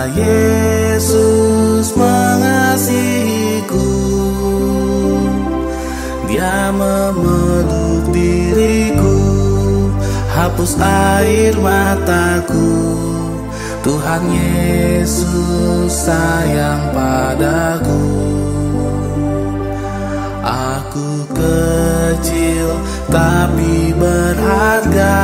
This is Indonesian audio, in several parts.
Karena Yesus mengasihiku, Dia memeluk diriku, hapus air mataku. Tuhan Yesus sayang padaku. Aku kecil tapi berharga,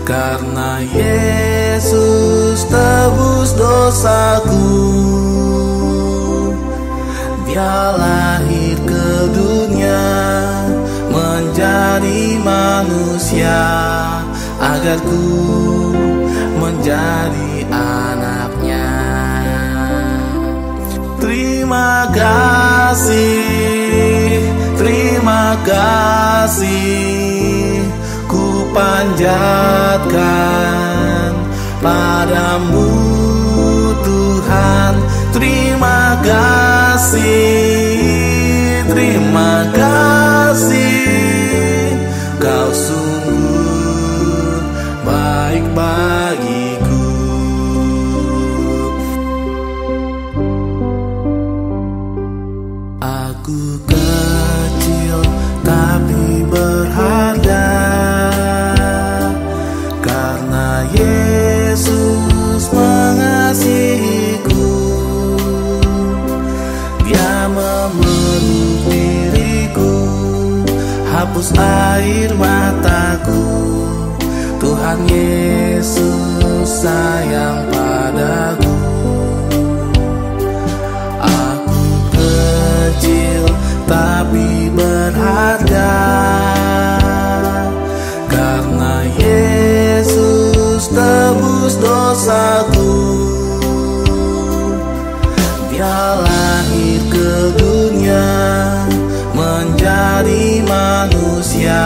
karena Yesus tebus dosaku. Dia lahir ke dunia menjadi manusia, agar ku menjadi anaknya. Terima kasih, ku panjatkan padamu Tuhan. Terima kasih, Kau sungguh baik bagiku. Aku kecil tapi berharga, karena Yesus mengasihiku. Dia memeluk diriku, hapus air mataku. Tuhan Yesus sayang padaku. Aku kecil tapi berharga, karena Yesus tebus dosaku. Dia lahir ke dunia menjadi manusia,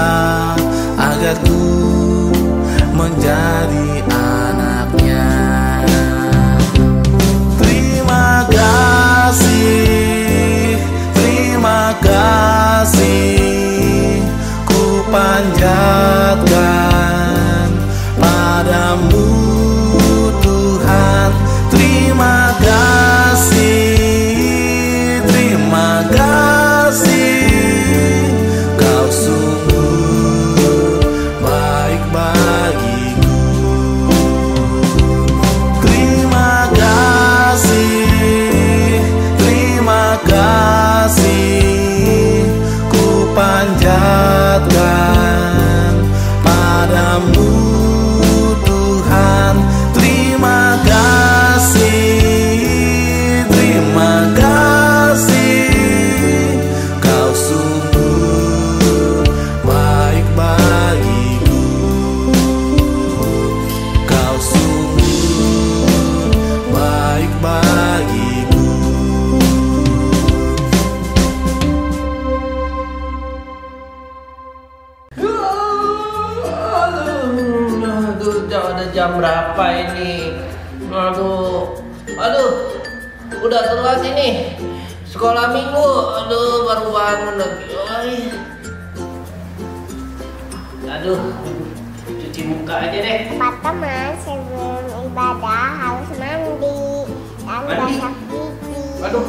agar ku menjadi anaknya. Terima kasih, ku panjatkan padamu Tuhan. Terima kasih, Kau sungguh baik bagiku. Terima kasih, ku panjatkan padamu Tuhan. Terima kasih, Kau sungguh baik bagiku. Kau sungguh baik bagiku. Udah jam berapa ini? Aduh, udah telat ini. Sekolah minggu, baru bangun lagi. Aduh, cuci muka aja deh. Teman-teman, sebelum ibadah harus mandi dan gosok gigi. Aduh.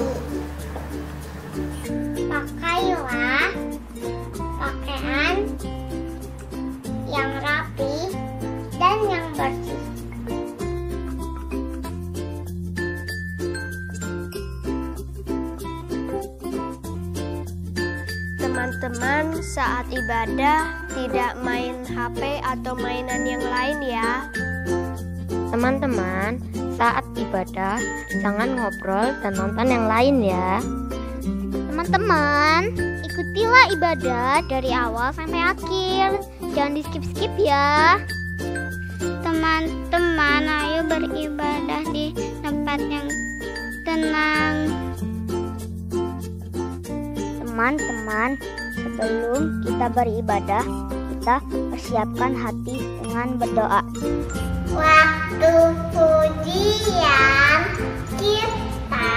Pakailah pakaian yang rapi dan yang bersih. Teman-teman, saat ibadah tidak main HP atau mainan yang lain ya. Teman-teman, saat ibadah jangan ngobrol dan nonton yang lain ya. Teman-teman, ikutilah ibadah dari awal sampai akhir. Jangan di skip-skip ya. Teman-teman, ayo beribadah di tempat yang tenang. Teman-teman, sebelum kita beribadah, kita persiapkan hati dengan berdoa. Waktu pujian kita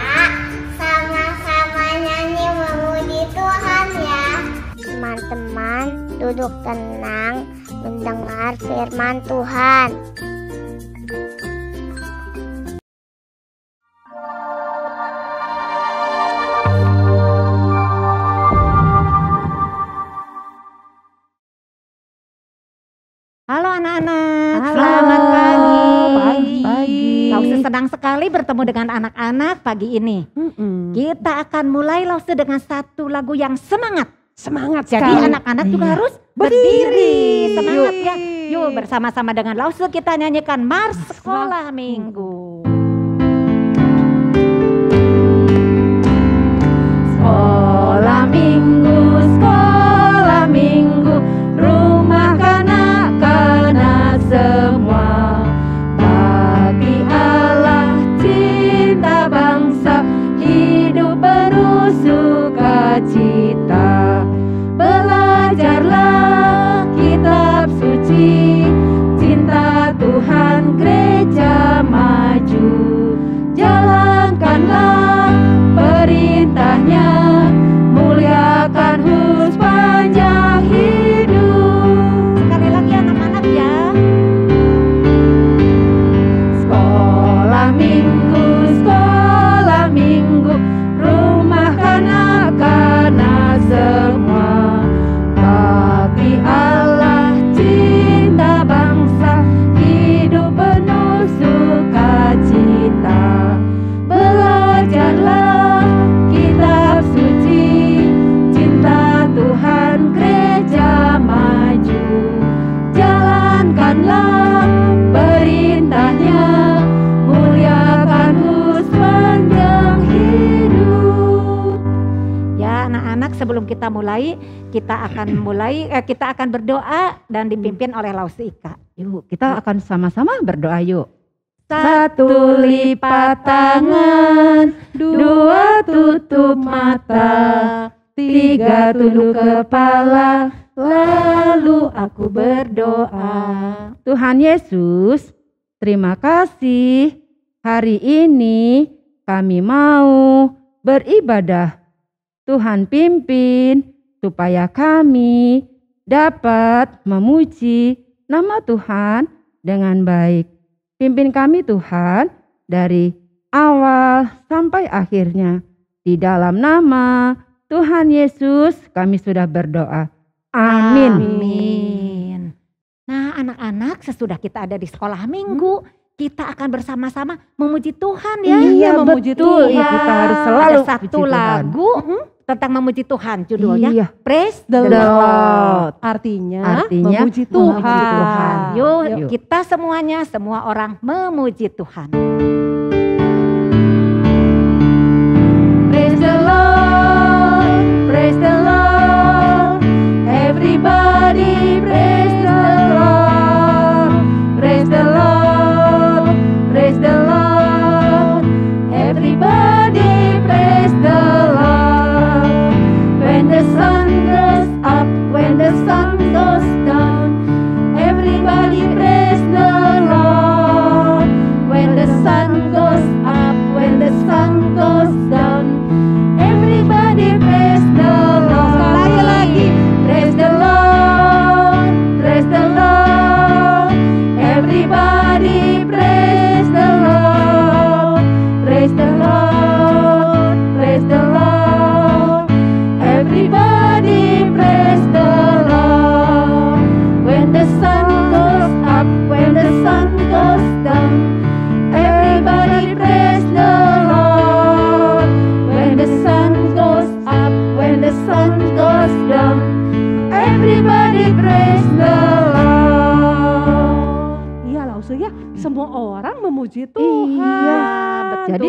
sama-sama nyanyi memuji Tuhan ya. Teman-teman, duduk tenang mendengar firman Tuhan. senang sekali bertemu dengan anak-anak pagi ini. Kita akan mulai Lause dengan satu lagu yang semangat. Semangat Jadi sekali. anak-anak juga harus berdiri. Semangat ya. Yuk bersama-sama dengan Lause kita nyanyikan Mars Sekolah Minggu. Sekolah minggu, rumah kanak-kanak semua. Bagi Allah cinta bangsa, hidup penuh sukacita. Belajarlah kitab suci, cinta Tuhan gereja maju. Jalankanlah perintahnya, muliakan sepanjang hidup. Sekali lagi anak-anak ya. Sekolah minggu, rumah kanak-kanak semua. Bagi Allah cinta bangsa, hidup penuh sukacita. Belajarlah kitab suci, cinta Tuhan gereja maju. Jalankanlah perintahnya, muliakan sepanjang hidup. Ya anak-anak, sebelum kita mulai, kita akan berdoa dan dipimpin oleh Lause Ika. Yuk, kita akan sama-sama berdoa yuk. Satu lipat tangan, dua tutup mata, tiga tunduk kepala, lalu aku berdoa. Tuhan Yesus, terima kasih. Hari ini kami mau beribadah. Tuhan pimpin supaya kami dapat memuji nama Tuhan dengan baik. Pimpin kami Tuhan dari awal sampai akhirnya. Di dalam nama Tuhan Yesus kami sudah berdoa. Amin. Nah anak-anak, sesudah kita ada di sekolah minggu, kita akan bersama-sama memuji Tuhan ya. Iya memuji Tuhan. Kita harus selalu ada satu lagu tentang memuji Tuhan, judulnya Iya. Praise The the Lord. Lord. Artinya Memuji memuji Tuhan. Tuhan. Yuk, Yuk. kita semuanya, semua orang memuji Tuhan. Praise the Lord, praise the Lord, everybody praise the Lord, praise the Lord, praise the Lord, everybody praise the Lord. When the sun goes up, when the sun goes down, everybody praise the Lord. When the sun goes up, when the sun goes down, everybody praise the Lord. Lagi, praise the Lord, praise the Lord. Everybody praise the Lord, praise the Lord, praise the Lord. Everybody praise the Lord. When the sun goes up, when the sun goes down, everybody praise the Lord. When the sun goes up, when the sun goes down, everybody praise the Lord. Iya Lause ya, semua orang memuji Tuhan. Iya, jadi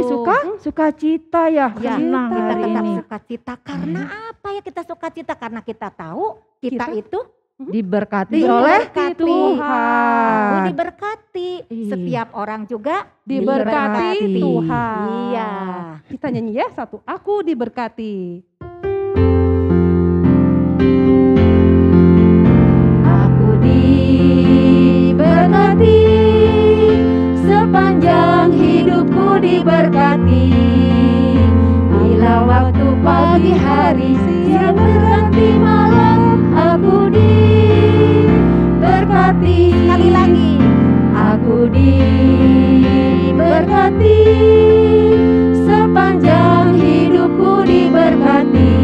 sukacita ya. Ya, Senang kita hari tetap ini. sukacita. Karena apa ya kita sukacita? Karena kita tahu kita itu Diberkati oleh Tuhan. Aku diberkati. Iya. Setiap orang juga Diberkati Tuhan. Iya. Kita nyanyi ya satu, aku diberkati. Aku diberkati, sepanjang hidupku diberkati. Bila waktu pagi hari siang berganti malam, aku diberkati. Sekali lagi, aku diberkati, sepanjang hidupku diberkati.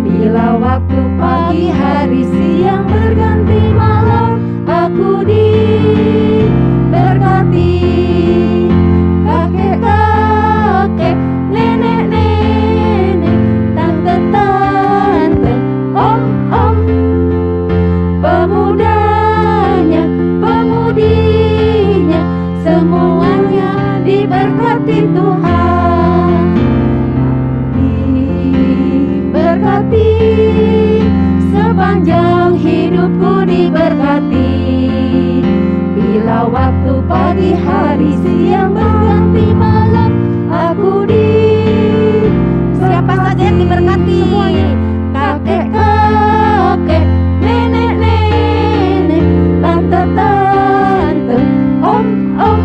Bila waktu pagi hari siang berganti malam, aku diberkati. diberkati Tuhan, diberkati, sepanjang hidupku diberkati. Bila waktu pagi hari siang berganti malam, aku Siapa saja yang diberkati? kakek-kakek, nenek-nenek, tante-tante, om-om,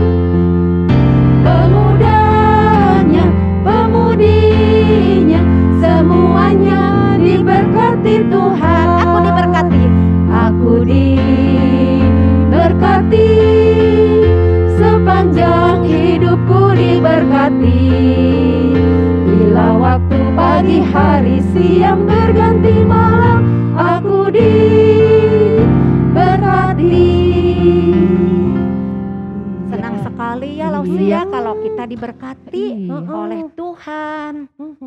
pemudanya, pemudinya, semuanya diberkati Tuhan. Aku diberkati. Aku diberkati, sepanjang hidupku diberkati. Bila waktu pagi hari siang berganti malam, aku diberkati. Senang sekali ya Lausia kalau kita diberkati oleh Tuhan.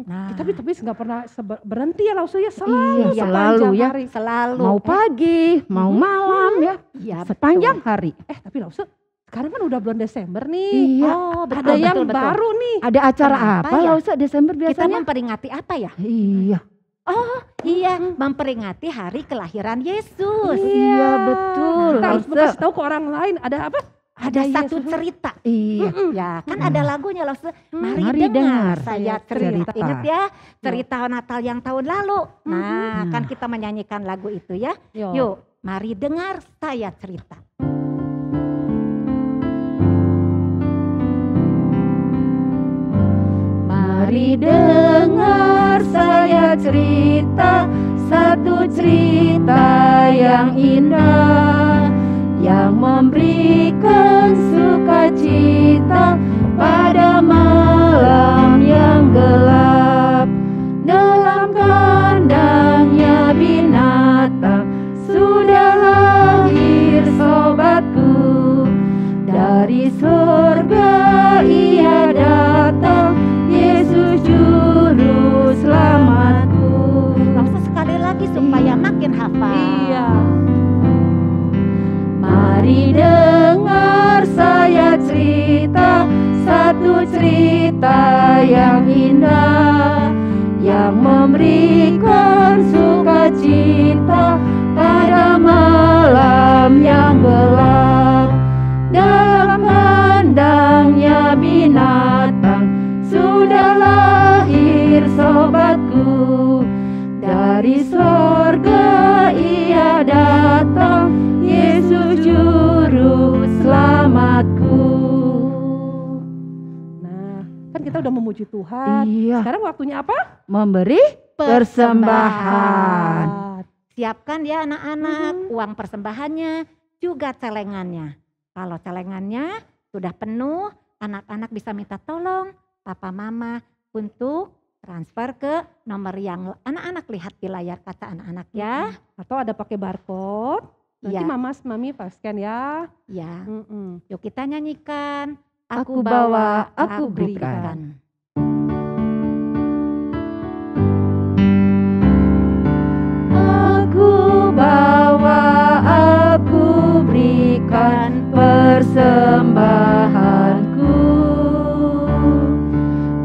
Nah, Tapi nggak pernah berhenti ya Lausia, selalu Iya, sepanjang selalu ya. hari. selalu Mau pagi, mau malam ya, Iya, sepanjang hari. Tapi Lausia, sekarang kan udah bulan Desember nih. Iya. Oh, betul, Ada yang betul. baru nih. Ada acara Kenapa apa ya? Lausa Desember Kita biasanya? memperingati apa ya? Iya. Iya, memperingati hari kelahiran Yesus. Iya betul. Kita harus Lausa. kasih tahu ke orang lain. Ada apa? Ada satu Yesus. cerita. Iya. Ya, kan ada lagunya loh. Mari, Mari dengar dengar saya cerita. cerita. Ingat ya, cerita Natal yang tahun lalu. Nah, kan kita menyanyikan lagu itu ya. Yuk, mari dengar saya cerita. Mari dengar saya cerita, satu cerita yang indah, yang memberikan sukacita pada malam yang gelap. Dalam kandangnya binatang sudah lahir sobatku, dari surga ia datang, Yesus juru selamatku. Langsung sekali lagi supaya makin hafal. Iya. Mari dengar saya cerita, satu cerita yang indah, yang memberikan sukacita pada malam yang gelap. Dalam kandangnya binatang sudah lahir sobatku, dari sorga ia datang, Yesus juru selamatku. Nah, kan kita udah memuji Tuhan. Iya. Sekarang waktunya apa? Memberi persembahan. Siapkan ya anak-anak uang persembahannya, juga celengannya. Kalau celengannya sudah penuh, anak-anak bisa minta tolong papa mama untuk transfer ke nomor yang anak-anak lihat di layar kaca anak-anak ya. Atau ada pakai barcode. Nanti Iya. mami scan ya. Ya, Mm-mm. yuk kita nyanyikan. Aku bawa, aku berikan. Aku bawa, aku berikan persembahanku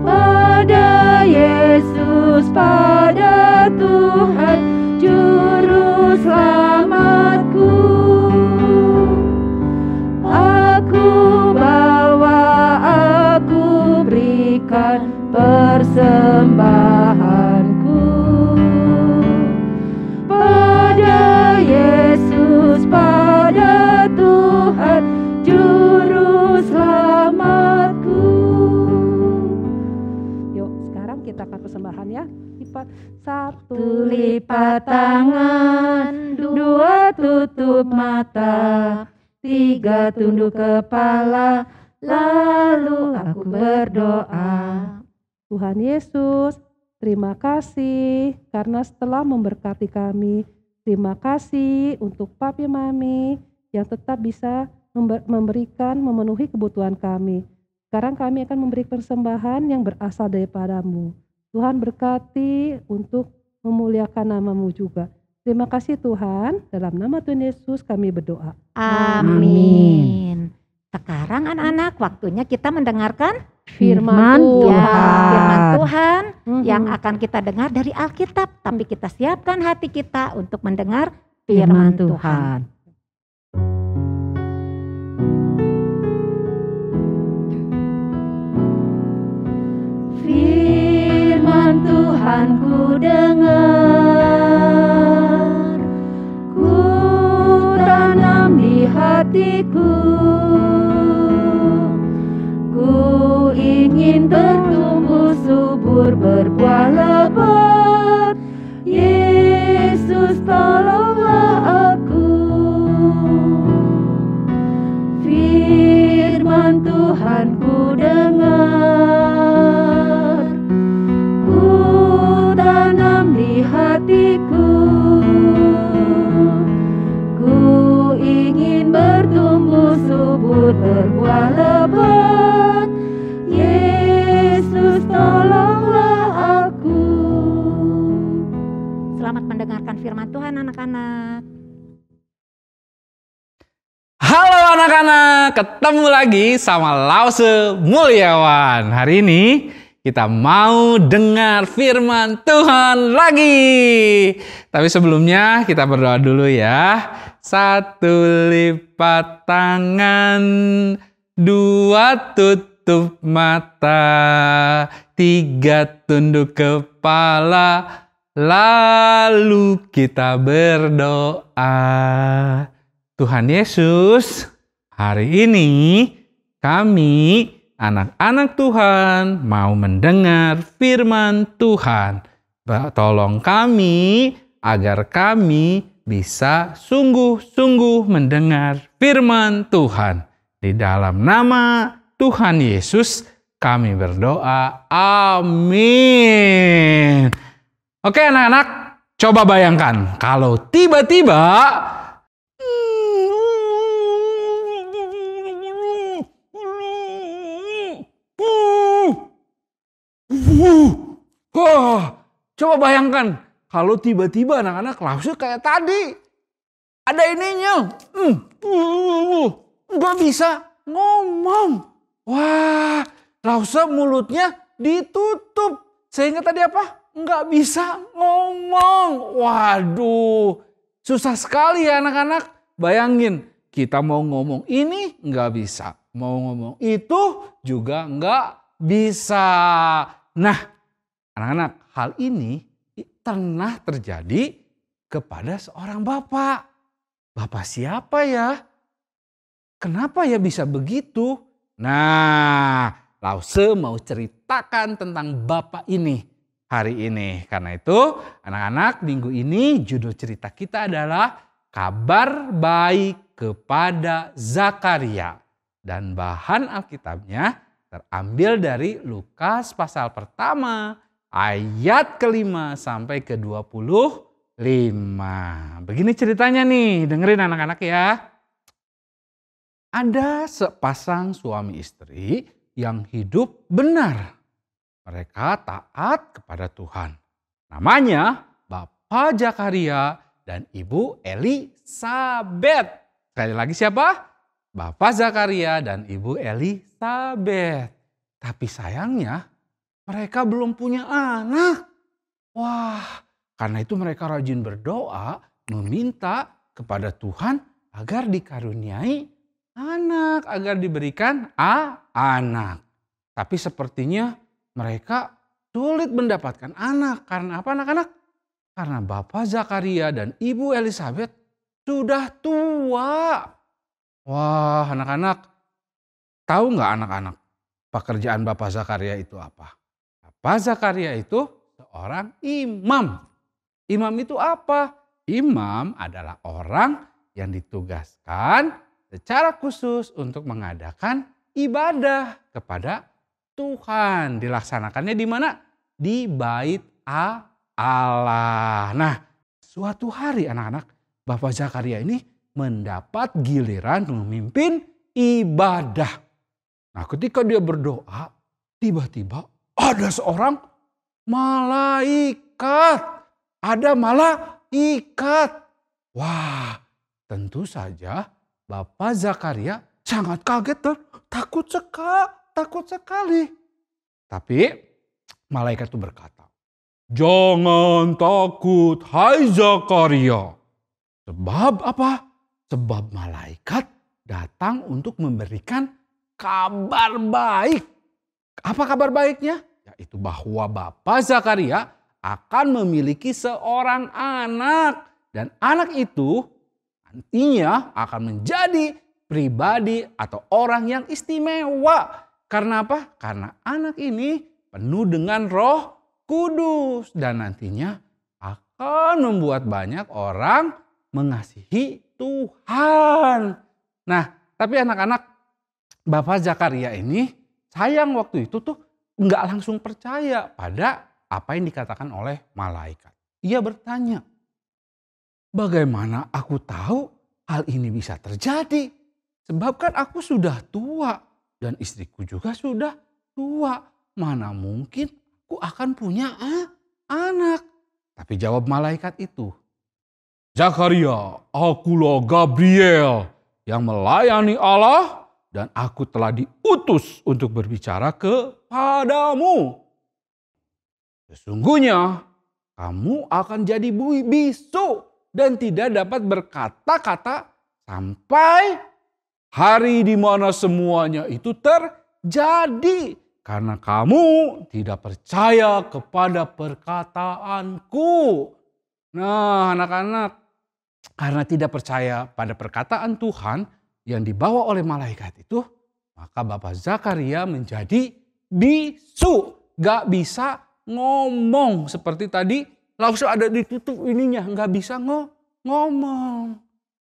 pada Yesus, pada Tuhan juru selamatku. Aku bawa, aku berikan persembahanku pada Yesus, pada Tuhan juru selamatku. Yuk sekarang kita akan persembahan ya. Lipat satu. Lipat tangan, dua tutup mata, tiga tunduk kepala, lalu aku berdoa. Tuhan Yesus, terima kasih karena setelah memberkati kami. Terima kasih untuk papi mami yang tetap bisa memberikan, memenuhi kebutuhan kami. Sekarang kami akan memberi persembahan yang berasal daripadamu. Tuhan berkati untuk memuliakan namamu juga. Terima kasih Tuhan, dalam nama Tuhan Yesus kami berdoa. Amin. Sekarang anak-anak waktunya kita mendengarkan firman Firman Tuhan. Tuhan yang Mhm. akan kita dengar dari Alkitab, tapi kita siapkan hati kita untuk mendengar firman Tuhan. Firman Tuhan ku dengar, ku tanam di hatiku, ku ingin bertumbuh subur berbuah lebat. Yesus tolonglah aku. Firman Tuhan ku dengar, ku tanam di hatiku, ku ingin bertumbuh subur berbuah lebat. Yesus tolonglah aku. Selamat mendengarkan firman Tuhan anak-anak. Halo anak-anak, ketemu lagi sama Lause Mulyawan. Hari ini kita mau dengar firman Tuhan lagi. Tapi sebelumnya kita berdoa dulu ya. 1 lipat tangan, 2 tutup mata, 3 tunduk kepala, lalu kita berdoa. Tuhan Yesus, hari ini kami anak-anak Tuhan mau mendengar firman Tuhan. Tolong kami agar kami bisa sungguh-sungguh mendengar firman Tuhan. Di dalam nama Tuhan Yesus kami berdoa. Amin. Oke anak-anak, coba bayangkan kalau tiba-tiba coba bayangkan kalau tiba-tiba anak-anak Lause kayak tadi. Ada ininya. Nggak bisa ngomong. Wah, Lause mulutnya ditutup. Sehingga tadi apa? Nggak bisa ngomong. Waduh, susah sekali ya anak-anak. Bayangin, kita mau ngomong ini nggak bisa. Mau ngomong itu juga nggak bisa. Nah, anak-anak, hal ini pernah terjadi kepada seorang bapak. Bapak siapa ya? Kenapa ya bisa begitu? Nah, Lause mau ceritakan tentang bapak ini hari ini. Karena itu, anak-anak, minggu ini judul cerita kita adalah Kabar Baik kepada Zakaria. Dan bahan Alkitabnya terambil dari Lukas pasal pertama ayat ke-5 sampai ke-25. Begini ceritanya nih, dengerin anak-anak ya. Ada sepasang suami istri yang hidup benar. Mereka taat kepada Tuhan. Namanya Bapak Zakaria dan Ibu Elisabet. Sekali lagi siapa? Bapak Zakaria dan Ibu Elisabet. Tapi sayangnya mereka belum punya anak. Wah, karena itu mereka rajin berdoa meminta kepada Tuhan agar dikaruniai anak, agar diberikan anak. Tapi sepertinya mereka sulit mendapatkan anak. Karena apa anak-anak? Karena Bapak Zakaria dan Ibu Elisabet sudah tua. Wah, anak-anak, tahu nggak anak-anak pekerjaan Bapak Zakaria itu apa? Bapak Zakaria itu seorang imam. Imam itu apa? Imam adalah orang yang ditugaskan secara khusus untuk mengadakan ibadah kepada Tuhan. Dilaksanakannya di mana? Di Bait Allah. Nah, suatu hari anak-anak, Bapak Zakaria ini mendapat giliran memimpin ibadah. Nah, ketika dia berdoa, tiba-tiba ada seorang malaikat. Ada malaikat. Wah, tentu saja Bapak Zakaria sangat kaget dan takut sekali. Tapi malaikat itu berkata, "Jangan takut, hai Zakaria." Sebab apa? Sebab malaikat datang untuk memberikan kabar baik. Apa kabar baiknya? Yaitu bahwa Bapak Zakaria akan memiliki seorang anak. Dan anak itu nantinya akan menjadi pribadi atau orang yang istimewa. Karena apa? Karena anak ini penuh dengan Roh Kudus. Dan nantinya akan membuat banyak orang mengasihi Tuhan. Nah, tapi anak-anak, Bapak Zakaria ini sayang waktu itu tuh nggak langsung percaya pada apa yang dikatakan oleh malaikat. Ia bertanya, "Bagaimana aku tahu hal ini bisa terjadi? Sebab kan aku sudah tua dan istriku juga sudah tua. Mana mungkin aku akan punya anak?" Tapi jawab malaikat itu, "Zakaria, akulah Gabriel yang melayani Allah dan aku telah diutus untuk berbicara kepadamu. Sesungguhnya kamu akan jadi bisu dan tidak dapat berkata-kata sampai hari di mana semuanya itu terjadi. Karena kamu tidak percaya kepada perkataanku." Nah, anak-anak, karena tidak percaya pada perkataan Tuhan yang dibawa oleh malaikat itu, maka Bapak Zakaria menjadi bisu. Gak bisa ngomong seperti tadi, langsung ada ditutup ininya, gak bisa ngomong.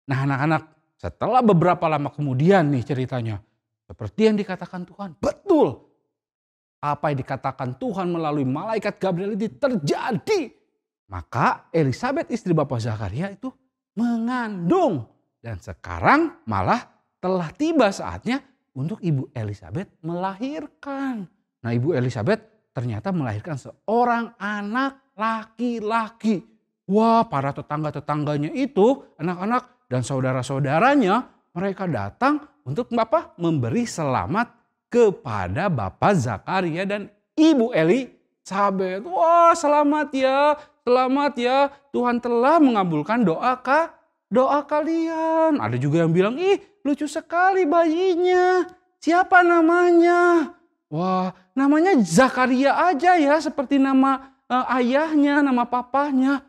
Nah anak-anak, setelah beberapa lama kemudian nih ceritanya, seperti yang dikatakan Tuhan, betul. Apa yang dikatakan Tuhan melalui malaikat Gabriel itu terjadi. Maka Elisabet istri Bapak Zakaria itu mengandung. Dan sekarang malah telah tiba saatnya untuk Ibu Elisabet melahirkan. Nah, Ibu Elisabet ternyata melahirkan seorang anak laki-laki. Wah, para tetangga-tetangganya itu, anak-anak dan saudara-saudaranya, mereka datang untuk memberi selamat kepada Bapak Zakaria dan Ibu Elisabet. Wah, selamat ya, Tuhan telah mengabulkan doa kalian. Ada juga yang bilang, ih lucu sekali bayinya. Siapa namanya? Wah, namanya Zakaria aja ya, seperti nama ayahnya, nama papahnya.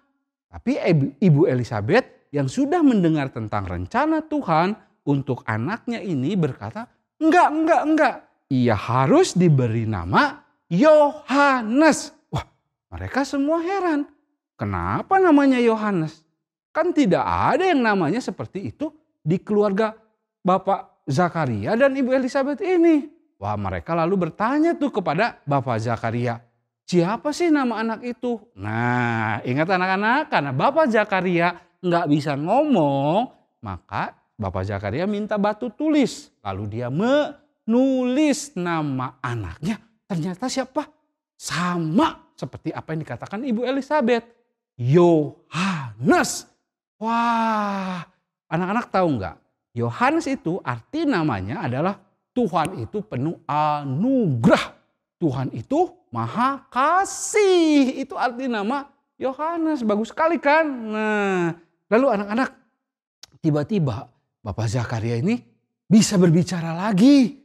Tapi Ibu Elisabet yang sudah mendengar tentang rencana Tuhan untuk anaknya ini berkata, enggak. Ia harus diberi nama Yohanes. Wah, mereka semua heran. Kenapa namanya Yohanes? Kan tidak ada yang namanya seperti itu di keluarga Bapak Zakaria dan Ibu Elisabet ini. Wah, mereka lalu bertanya tuh kepada Bapak Zakaria, siapa sih nama anak itu? Nah, ingat anak-anak, karena Bapak Zakaria nggak bisa ngomong, maka Bapak Zakaria minta batu tulis. Lalu dia menulis nama anaknya. Ternyata siapa? Sama seperti apa yang dikatakan Ibu Elisabet. Yohanes. Wah, anak-anak tahu nggak? Yohanes itu arti namanya adalah Tuhan itu penuh anugerah. Tuhan itu maha kasih. Itu arti nama Yohanes. Bagus sekali kan? Nah, lalu anak-anak, tiba-tiba Bapak Zakaria ini bisa berbicara lagi.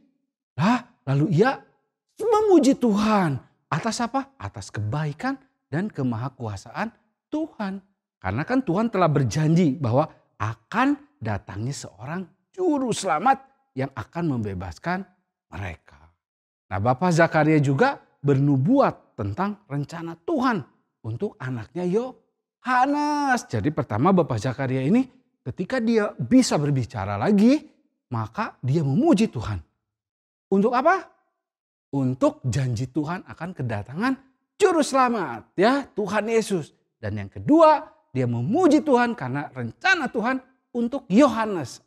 Lalu ia memuji Tuhan. Atas apa? Atas kebaikan dan kemahakuasaan Tuhan. Karena kan Tuhan telah berjanji bahwa akan datangnya seorang juru selamat yang akan membebaskan mereka. Nah, Bapak Zakaria juga bernubuat tentang rencana Tuhan untuk anaknya Yohanes. Jadi pertama Bapak Zakaria ini ketika dia bisa berbicara lagi, maka dia memuji Tuhan. Untuk apa? Untuk janji Tuhan akan kedatangan juru selamat, ya, Tuhan Yesus. Dan yang kedua, dia memuji Tuhan karena rencana Tuhan untuk Yohanes,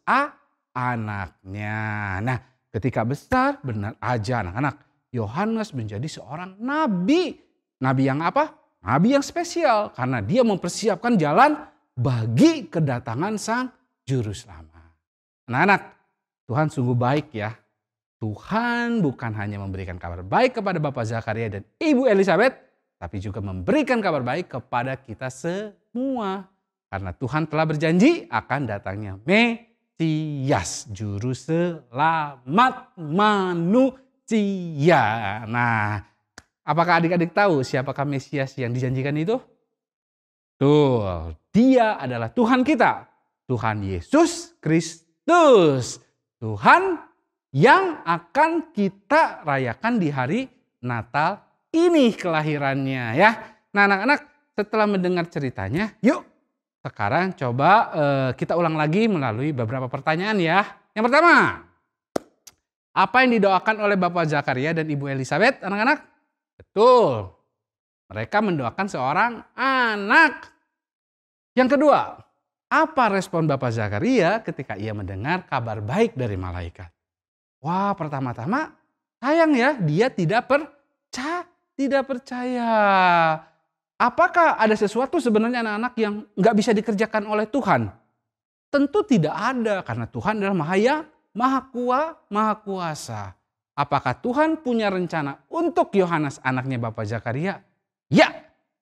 anaknya. Nah, ketika besar benar aja anak-anak, Yohanes menjadi seorang nabi. Nabi yang apa? Nabi yang spesial karena dia mempersiapkan jalan bagi kedatangan sang juru selamat. Anak-anak, Tuhan sungguh baik ya. Tuhan bukan hanya memberikan kabar baik kepada Bapak Zakaria dan Ibu Elizabeth, tapi juga memberikan kabar baik kepada kita semua. Karena Tuhan telah berjanji akan datangnya Mesias, juru selamat manusia. Nah, apakah adik-adik tahu siapakah Mesias yang dijanjikan itu? Tuh, dia adalah Tuhan kita, Tuhan Yesus Kristus. Tuhan yang akan kita rayakan di hari Natal ini kelahirannya ya. Nah anak-anak, setelah mendengar ceritanya, yuk sekarang coba kita ulang lagi melalui beberapa pertanyaan ya. Yang pertama, apa yang didoakan oleh Bapak Zakaria dan Ibu Elizabeth anak-anak? Betul, mereka mendoakan seorang anak. Yang kedua, apa respon Bapak Zakaria ketika ia mendengar kabar baik dari malaikat? Wah, pertama-tama sayang ya, dia tidak percaya. Apakah ada sesuatu sebenarnya anak-anak yang nggak bisa dikerjakan oleh Tuhan? Tentu tidak ada, karena Tuhan adalah Maha Kuasa. Apakah Tuhan punya rencana untuk Yohanes anaknya Bapak Zakaria? Ya,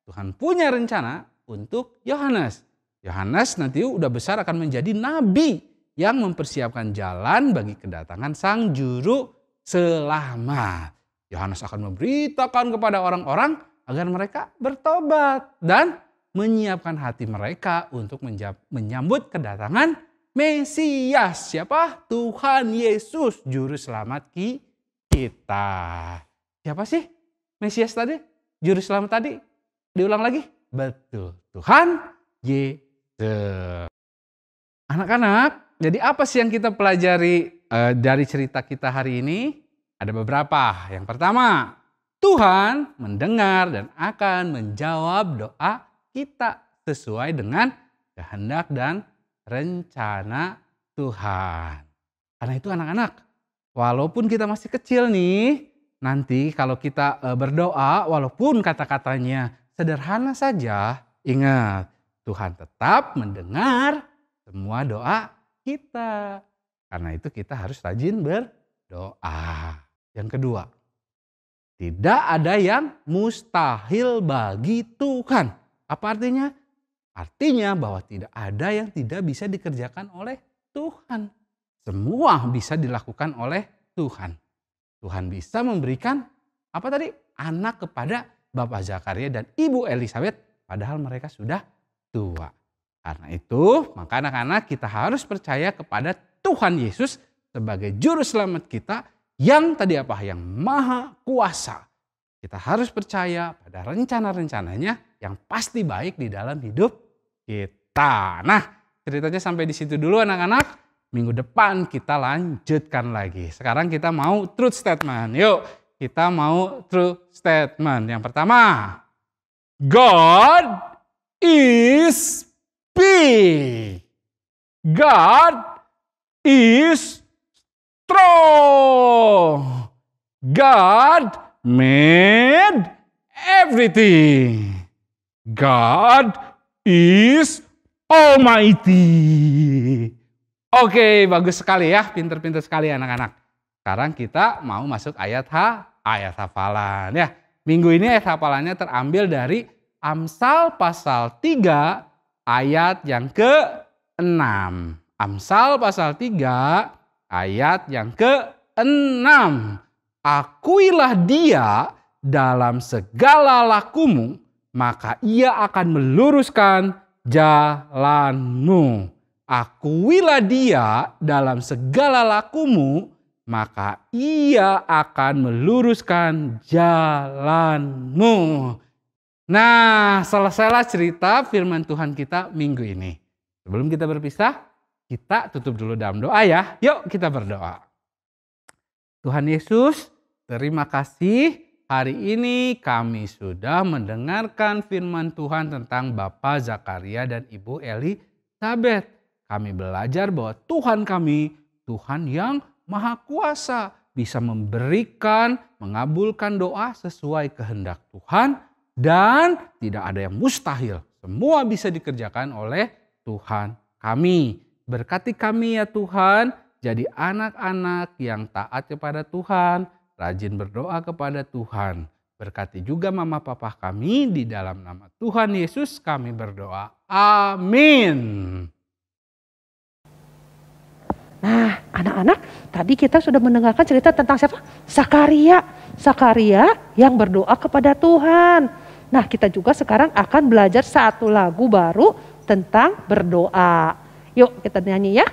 Tuhan punya rencana untuk Yohanes. Yohanes nanti udah besar akan menjadi nabi yang mempersiapkan jalan bagi kedatangan Sang Juru Selamat. Yohanes akan memberitakan kepada orang-orang agar mereka bertobat dan menyiapkan hati mereka untuk menyambut kedatangan Mesias. Siapa? Tuhan Yesus, Juru Selamat kita. Siapa sih Mesias tadi? Juru Selamat tadi? Diulang lagi? Betul, Tuhan Yesus. Anak-anak, jadi apa sih yang kita pelajari dari cerita kita hari ini? Ada beberapa. Yang pertama, Tuhan mendengar dan akan menjawab doa kita sesuai dengan kehendak dan rencana Tuhan. Karena itu anak-anak, walaupun kita masih kecil nih, nanti kalau kita berdoa, walaupun kata-katanya sederhana saja, ingat Tuhan tetap mendengar semua doa kita. Karena itu kita harus rajin berdoa. Yang kedua, tidak ada yang mustahil bagi Tuhan. Apa artinya? Artinya bahwa tidak ada yang tidak bisa dikerjakan oleh Tuhan. Semua bisa dilakukan oleh Tuhan. Tuhan bisa memberikan apa tadi? Anak kepada Bapak Zakaria dan Ibu Elizabeth padahal mereka sudah tua. Karena itu maka anak-anak kita harus percaya kepada Tuhan Yesus sebagai juru selamat kita yang tadi apa? Yang maha kuasa. Kita harus percaya pada rencana-rencananya yang pasti baik di dalam hidup kita. Nah, ceritanya sampai di situ dulu anak-anak. Minggu depan kita lanjutkan lagi. Sekarang kita mau truth statement. Yuk, kita mau truth statement. Yang pertama, God is big. God is strong. God made everything. God is almighty. Oke, bagus sekali ya, pinter-pinter sekali anak-anak. Sekarang kita mau masuk ayat hafalan ya. Minggu ini ayat hafalannya terambil dari Amsal pasal 3 ayat yang ke-6. Amsal pasal 3 ayat yang ke-6. Akuilah dia dalam segala lakumu, maka ia akan meluruskan jalanmu. Akuilah dia dalam segala lakumu, maka ia akan meluruskan jalanmu. Nah, selesailah cerita firman Tuhan kita minggu ini. Sebelum kita berpisah, kita tutup dulu dalam doa ya. Yuk kita berdoa. Tuhan Yesus, terima kasih hari ini kami sudah mendengarkan firman Tuhan tentang Bapak Zakaria dan Ibu Elizabeth. Kami belajar bahwa Tuhan kami, Tuhan yang maha kuasa, bisa memberikan, mengabulkan doa sesuai kehendak Tuhan. Dan tidak ada yang mustahil, semua bisa dikerjakan oleh Tuhan kami. Berkati kami ya Tuhan, jadi anak-anak yang taat kepada Tuhan, rajin berdoa kepada Tuhan. Berkati juga mama papa kami, di dalam nama Tuhan Yesus kami berdoa. Amin. Nah, anak-anak, tadi kita sudah mendengarkan cerita tentang siapa? Zakaria. Zakaria yang berdoa kepada Tuhan. Nah, kita juga sekarang akan belajar satu lagu baru tentang berdoa. Yuk kita nyanyi ya.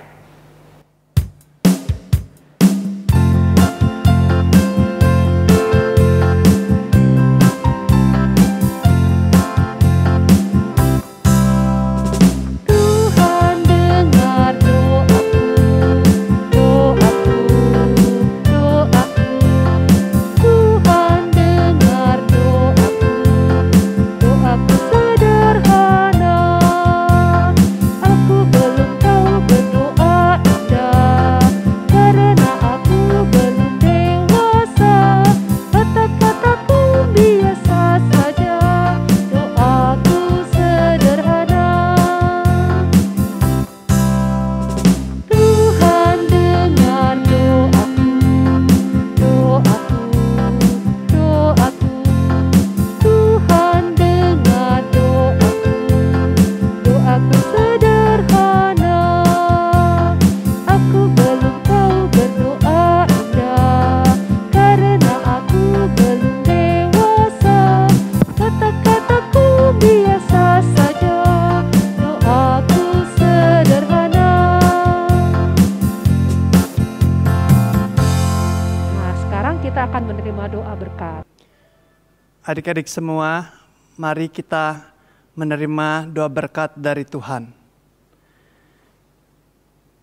Adik-adik semua, mari kita menerima doa berkat dari Tuhan.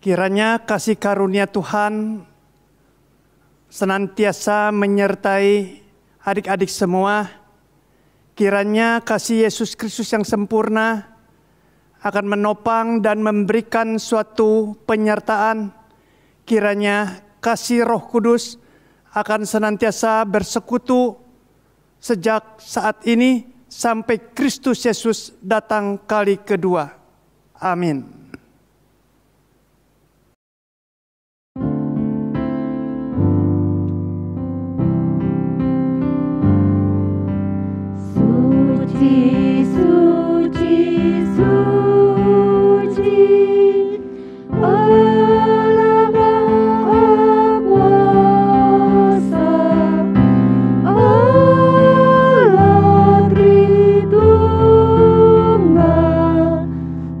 Kiranya kasih karunia Tuhan senantiasa menyertai adik-adik semua. Kiranya kasih Yesus Kristus yang sempurna akan menopang dan memberikan suatu penyertaan. Kiranya kasih Roh Kudus akan senantiasa bersekutu sejak saat ini sampai Kristus Yesus datang kali kedua. Amin. Suci, suci, suci, Allah Maha Kuasa, Allah Tritunggal,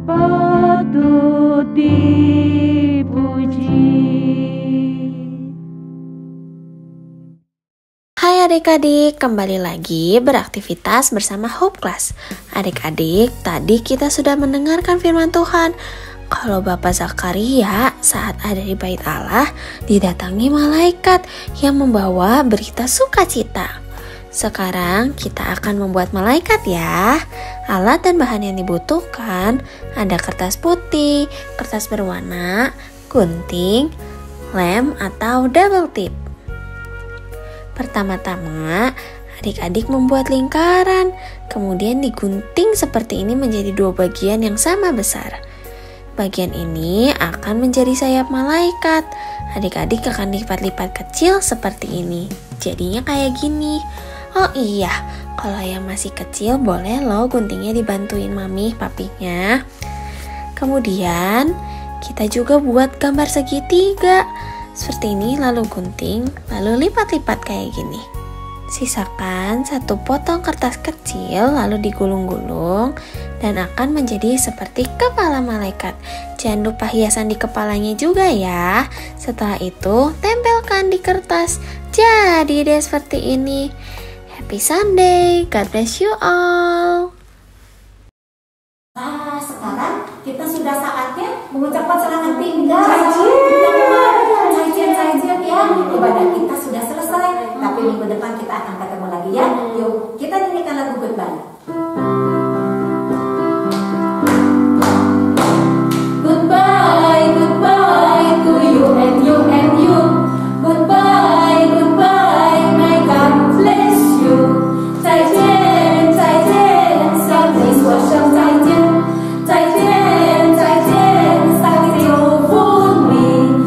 patut dipuji. Hai adik-adik, kembali lagi beraktivitas bersama Hope Class. Adik-adik, tadi kita sudah mendengarkan firman Tuhan. Kalau Bapak Zakaria saat ada di bait Allah, didatangi malaikat yang membawa berita sukacita. Sekarang kita akan membuat malaikat ya. Alat dan bahan yang dibutuhkan ada kertas putih, kertas berwarna, gunting, lem atau double tip. Pertama-tama, adik-adik membuat lingkaran, kemudian digunting seperti ini menjadi dua bagian yang sama besar. Bagian ini akan menjadi sayap malaikat. Adik-adik akan lipat-lipat kecil seperti ini. Jadinya kayak gini. Oh iya, kalau yang masih kecil boleh loh guntingnya dibantuin mami, papinya. Kemudian, kita juga buat gambar segitiga. Seperti ini, lalu gunting, lalu lipat-lipat kayak gini. Sisakan satu potong kertas kecil, lalu digulung-gulung, dan akan menjadi seperti kepala malaikat. Jangan lupa hiasan di kepalanya juga ya. Setelah itu, tempelkan di kertas. Jadi deh seperti ini. Happy Sunday, God bless you all. Nah, sekarang kita sudah saatnya mengucapkan selamat tinggal. Caijian ya. Ibadah kita sudah selesai, tapi minggu depan kita akan ketemu lagi ya. Yuk, kita nyanyikan lagu goodbye. Goodbye, goodbye to you and you and you. Goodbye, goodbye, may God bless you. Caijian, caijian, 向你说声再见。再见，再见，上帝祝福你。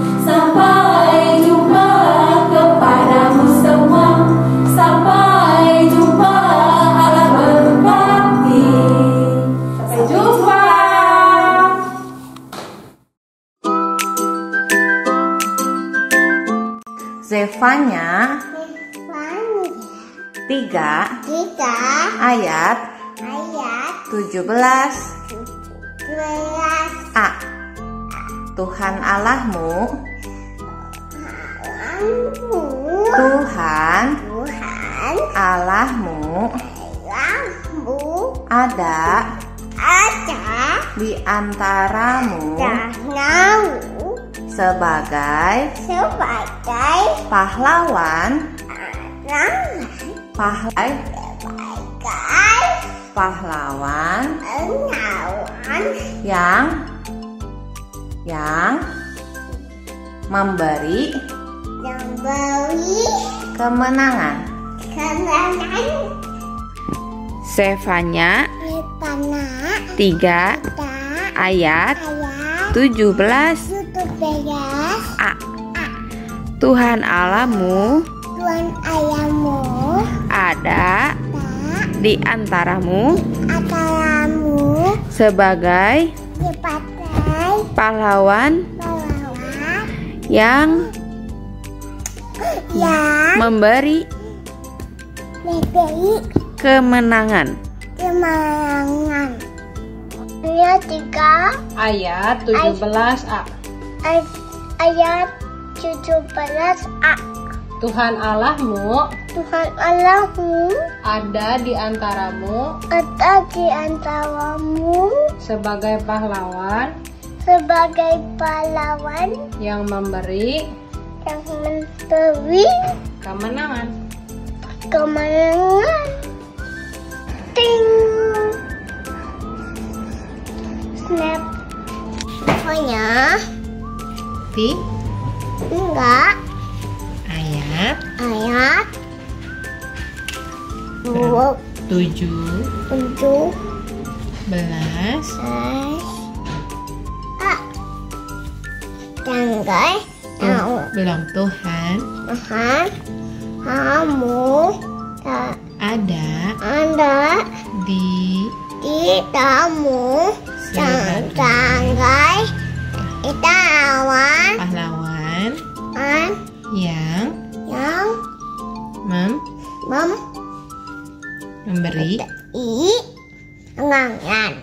3 ayat 17a. Tuhan Allahmu ada di antaramu sebagai pahlawan yang memberi kemenangan. Sefanya 3 ayat 17a. Tuhan Allahmu ada di antaramu sebagai pahlawan yang memberi kemenangan. Ayat 17a. Ayat 17a. Tuhan Allahmu ada di antaramu sebagai pahlawan yang memberi kemenangan. Ting. Snap. Pokoknya enggak Ayat 17 belum. Tuhan kamu ada di tamu sebagai pahlawan yang memberi kemenangan.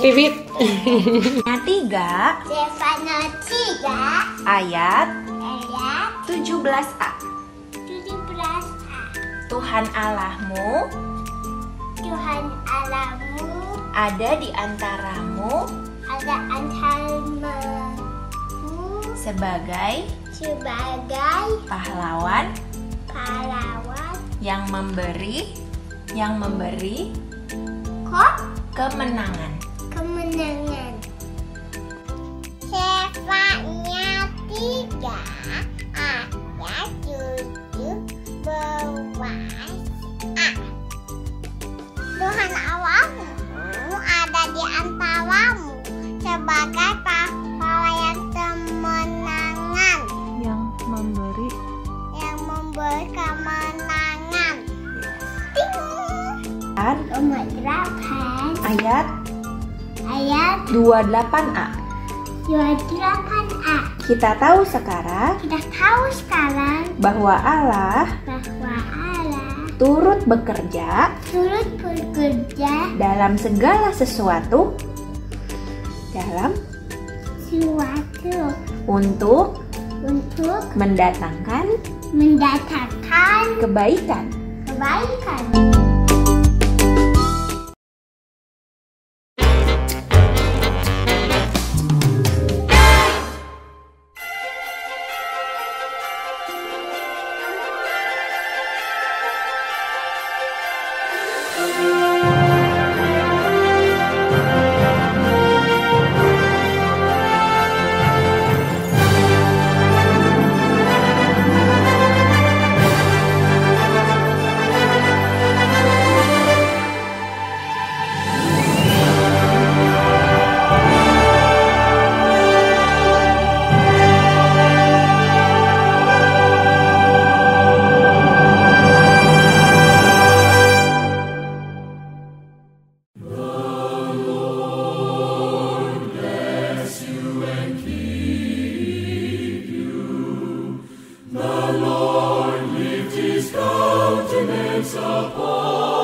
Bibit. 3 ayat 17a. Tuhan Allahmu ada di antaramu sebagai pahlawan yang memberi kemenangan. Sefanya 3 ayat 17a. Tuhan Allahmu ada di antaramu sebagai pahlawan kemenangan yang memberi kemenangan. Ayat 28a. Kita tahu sekarang bahwa Allah turut bekerja dalam segala sesuatu untuk mendatangkan kebaikan. sekolah.